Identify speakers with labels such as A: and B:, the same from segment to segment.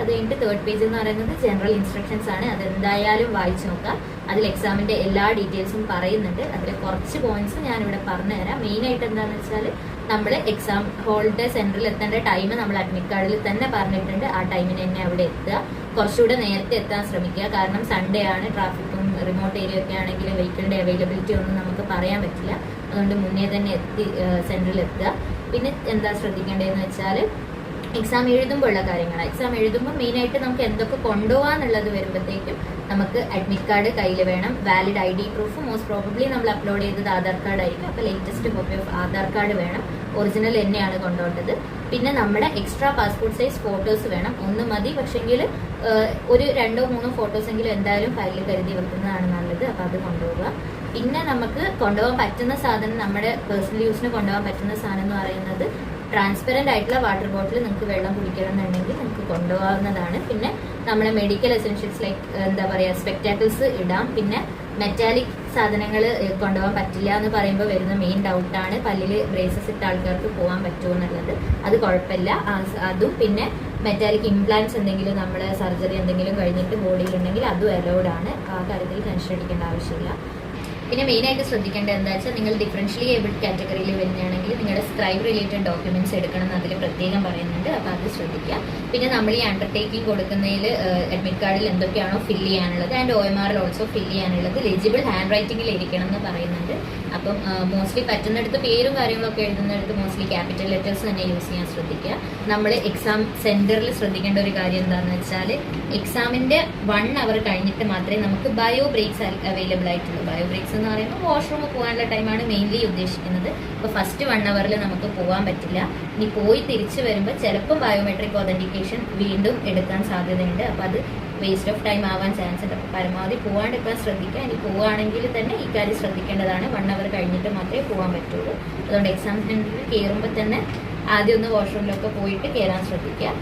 A: അത് കഴിഞ്ഞിട്ട് third page എന്ന് പറയുന്നത് ജനറൽ ഇൻസ്ട്രക്ഷൻസ് ആണ്. അതെന്തായാലും വായിച്ചു നോക്കാം. അതിൽ എക്സാമിന്റെ എല്ലാ ഡീറ്റെയിൽസും പറയുന്നുണ്ട്. അതിൽ കുറച്ച് പോയിന്റ്സ് ഞാനിവിടെ പറഞ്ഞുതരാം. മെയിനായിട്ട് എന്താണെന്ന് വെച്ചാൽ നമ്മൾ എക്സാം ഹോളിന്റെ സെന്ററിൽ എത്തേണ്ട ടൈം നമ്മൾ അഡ്മിറ്റ് കാർഡിൽ തന്നെ പറഞ്ഞിട്ടുണ്ട്. ആ ടൈമിന് തന്നെ അവിടെ എത്തുക. കുറച്ചുകൂടെ നേരത്തെ എത്താൻ ശ്രമിക്കുക. കാരണം സൺഡേ ആണ്, ട്രാഫിക്കും റിമോട്ട് ഏരിയ ഒക്കെ ആണെങ്കിൽ വെഹിക്കിളിന്റെ അവൈലബിലിറ്റി ഒന്നും നമുക്ക് പറയാൻ പറ്റില്ല. അതുകൊണ്ട് മുന്നേ തന്നെ എത്തി സെന്ററിൽ എത്തുക. പിന്നെ എന്താ ശ്രദ്ധിക്കേണ്ടതെന്ന് വെച്ചാൽ എക്സാം എഴുതുമ്പോഴുള്ള കാര്യങ്ങളാണ്. എക്സാം എഴുതുമ്പോൾ മെയിനായിട്ട് നമുക്ക് എന്തൊക്കെ കൊണ്ടുപോകാന്നുള്ളത് വരുമ്പോഴത്തേക്കും നമുക്ക് അഡ്മിറ്റ് കാർഡ് കയ്യിൽ വേണം. Valid ID proof most probably നമ്മൾ അപ്ലോഡ് ചെയ്തത് ആധാർ കാർഡ് ആയിരിക്കും. അപ്പോൾ latest copy of Aadhaar card വേണം. ഒറിജിനൽ തന്നെയാണ് കൊണ്ടുപോകേണ്ടത്. പിന്നെ നമ്മുടെ എക്സ്ട്രാ പാസ്പോർട്ട് സൈസ് ഫോട്ടോസ് വേണം. ഒന്ന് മതി, പക്ഷെങ്കിൽ ഒരു 2-3 ഫോട്ടോസ് എങ്കിലും എന്തായാലും ഫയലിൽ കരുതി വെക്കുന്നതാണ് നല്ലത്. അപ്പോൾ അത് കൊണ്ടുപോകുക. പിന്നെ നമുക്ക് കൊണ്ടുപോകാൻ പറ്റുന്ന സാധനം, നമ്മുടെ പേഴ്സണൽ യൂസിന് കൊണ്ടുപോകാൻ പറ്റുന്ന സാധനം എന്ന് പറയുന്നത് ട്രാൻസ്പെറന്റ് ആയിട്ടുള്ള വാട്ടർ ബോട്ടിൽ നിങ്ങൾക്ക് വെള്ളം കുടിക്കണം എന്നുണ്ടെങ്കിൽ നിങ്ങൾക്ക് കൊണ്ടുപോകാവുന്നതാണ്. പിന്നെ നമ്മുടെ മെഡിക്കൽ എസെൻഷ്യൽസ് ലൈക്ക് എന്താ പറയുക സ്പെക്ടാക്കിൾസ് ഇടാം. പിന്നെ മെറ്റാലിക് സാധനങ്ങൾ കൊണ്ടുപോകാൻ പറ്റില്ല എന്ന് പറയുമ്പോൾ വരുന്ന മെയിൻ ഡൗട്ടാണ് പല്ലിൽ ബ്രേസസ് ഇട്ട ആൾക്കാർക്ക് പോകാൻ പറ്റുമോ എന്നുള്ളത്. അത് കുഴപ്പമില്ല. അതും പിന്നെ മെറ്റാലിക് ഇംപ്ലാന്റ്സ് എന്തെങ്കിലും നമ്മൾ സർജറി എന്തെങ്കിലും കഴിഞ്ഞിട്ട് ബോഡിയിലുണ്ടെങ്കിൽ അതും അലൗഡ് ആണ്. ആ കാര്യത്തിൽ ടെൻഷൻ അടിക്കേണ്ട ആവശ്യമില്ല. പിന്നെ മെയിനായിട്ട് ശ്രദ്ധിക്കേണ്ടത് എന്താ വെച്ചാൽ നിങ്ങൾ ഡിഫറൻഷ്യലി ഏബിൾഡ് കാറ്റഗറിയിൽ വരുന്നതാണെങ്കിൽ നിങ്ങളുടെ സ്ക്രൈബ് റിലേറ്റഡ് ഡോക്യുമെന്റ്സ് എടുക്കണം എന്ന് അതിൽ പ്രത്യേകം പറയുന്നുണ്ട്. അപ്പോൾ അത് ശ്രദ്ധിക്കുക. പിന്നെ നമ്മൾ ഈ അണ്ടർടേക്കിംഗ് കൊടുക്കുന്നതിൽ അഡ്മിറ്റ് കാർഡിൽ എന്തൊക്കെയാണോ ഫില്ല് ചെയ്യാനുള്ളത് ആൻഡ് OMR ഓൾസോ ഫില്ല് ചെയ്യാനുള്ളത് ലെജിബിൾ ഹാൻഡ് റൈറ്റിംഗിൽ ഇരിക്കണം എന്ന് പറയുന്നുണ്ട്. അപ്പം മോസ്റ്റ്ലി പറ്റുന്നിടത്ത് പേരും കാര്യങ്ങളൊക്കെ എഴുതുന്നിടത്ത് മോസ്റ്റ്ലി ക്യാപിറ്റൽ ലെറ്റേഴ്സ് തന്നെ യൂസ് ചെയ്യാൻ ശ്രദ്ധിക്കുക. നമ്മൾ എക്സാം സെന്ററിൽ ശ്രദ്ധിക്കേണ്ട ഒരു കാര്യം എന്താണെന്ന് വെച്ചാൽ എക്സാമിന്റെ 1 അവർ കഴിഞ്ഞിട്ട് മാത്രമേ നമുക്ക് ബയോ ബ്രേക്സ് അവൈലബിൾ ആയിട്ടുള്ളൂ. ബയോ ബ്രേക്സ് എന്ന് പറയുമ്പോൾ വാഷ്റൂമിൽ പോകാനുള്ള ടൈമാണ് മെയിൻലി ഉദ്ദേശിക്കുന്നത്. അപ്പോൾ ഫസ്റ്റ് 1 അവറിൽ നമുക്ക് പോകാൻ പറ്റില്ല. ഇനി പോയി തിരിച്ചു വരുമ്പോൾ ചിലപ്പോൾ ബയോമെട്രിക് ഒതന്റിക്കേഷൻ വീണ്ടും എടുക്കാൻ സാധ്യതയുണ്ട്. അപ്പോൾ അത് വേസ്റ്റ് ഓഫ് ടൈം ആവാൻ ചാൻസ് ഉണ്ട്. അപ്പോൾ പരമാവധി പോകാണ്ടിരിക്കാൻ ശ്രദ്ധിക്കുക. ഇനി പോവുകയാണെങ്കിൽ തന്നെ ഈ കാര്യം ശ്രദ്ധിക്കേണ്ടതാണ്. 1 അവർ കഴിഞ്ഞിട്ട് മാത്രമേ പോകാൻ പറ്റുള്ളൂ. അതുകൊണ്ട് എക്സാം സെന്ററിൽ കയറുമ്പോൾ തന്നെ ആദ്യം ഒന്ന് വാഷ്റൂമിലൊക്കെ പോയിട്ട് കയറാൻ ശ്രദ്ധിക്കുക.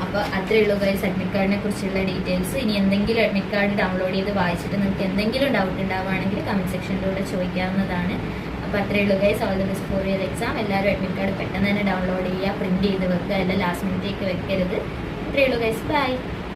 A: അപ്പോൾ അത്രയേ ഉള്ളൂ ഗൈസ് അഡ്മിറ്റ് കാർഡിനെ കുറിച്ചുള്ള ഡീറ്റെയിൽസ്. ഇനി എന്തെങ്കിലും അഡ്മിറ്റ് കാർഡ് ഡൗൺലോഡ് ചെയ്ത് വായിച്ചിട്ട് നിങ്ങൾക്ക് എന്തെങ്കിലും ഡൗട്ട് ഉണ്ടാവുകയാണെങ്കിൽ കമന്റ് സെക്ഷനിലൂടെ ചോദിക്കാവുന്നതാണ്. അപ്പോൾ അത്രയേ ഉള്ളൂ guys. All the best for your exam. എല്ലാവരും അഡ്മിറ്റ് കാർഡ് പെട്ടെന്ന് തന്നെ ഡൗൺലോഡ് ചെയ്യുക, പ്രിന്റ് ചെയ്ത് വെക്കുക. എല്ലാം ലാസ്റ്റ് മിനിറ്റേക്ക് വെക്കരുത്. അത്രയേ ഉള്ളൂ ഗൈസ്. ബൈ.